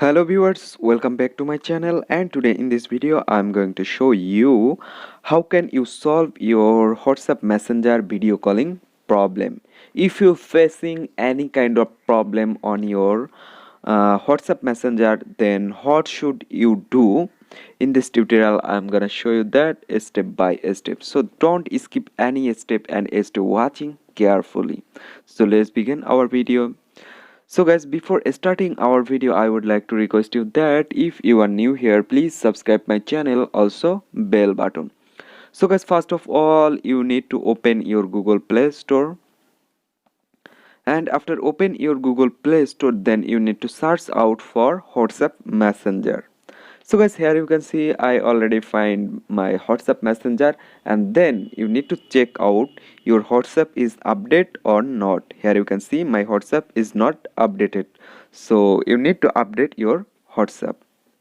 Hello viewers, welcome back to my channel, and today in this video I'm going to show you how can you solve your WhatsApp Messenger video calling problem. If you're facing any kind of problem on your WhatsApp Messenger, then what should you do? In this tutorial I'm gonna show you that step by step, so don't skip any step and stay watching carefully. So let's begin our video. So guys, before starting our video, I would like to request you that if you are new here, please subscribe my channel, also bell button. So guys, first of all, you need to open your Google Play Store, and after open your Google Play Store, then you need to search out for WhatsApp Messenger. So guys, here you can see I already find my WhatsApp Messenger, and then you need to check out your WhatsApp is update or not. Here you can see my WhatsApp is not updated, so you need to update your WhatsApp.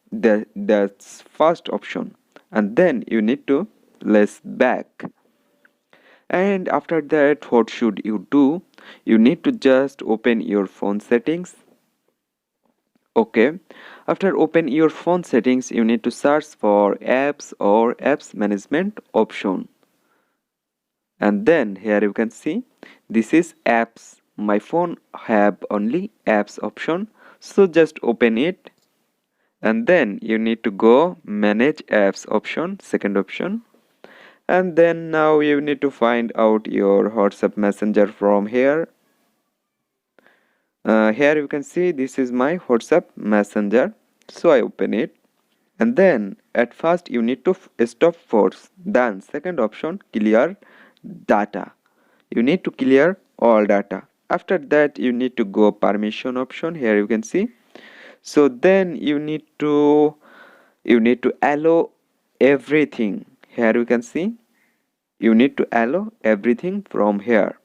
That's first option, and then you need to less back. And after that, what should you do? You need to just open your phone settings. Okay, after open your phone settings, you need to search for apps or apps management option, and then here you can see this is apps. My phone have only apps option, so just open it, and then you need to go manage apps option, second option, and then now you need to find out your WhatsApp Messenger from here. Here you can see this is my WhatsApp Messenger, so I open it, and then at first you need to stop force, then second option clear data. You need to clear all data. After that you need to go permission option, here you can see. So then you need to allow everything. Here you can see you need to allow everything from here.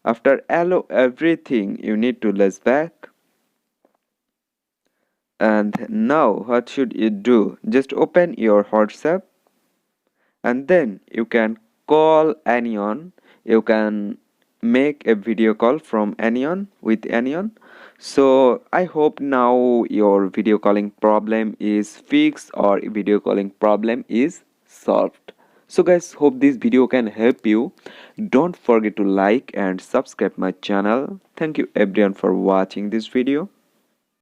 After allow everything, you need to less back. And now what should you do? Just open your WhatsApp, and then you can call anyone. You can make a video call from anyone with anyone. So I hope now your video calling problem is fixed or video calling problem is solved. So guys, hope this video can help you. Don't forget to like and subscribe my channel. Thank you everyone for watching this video.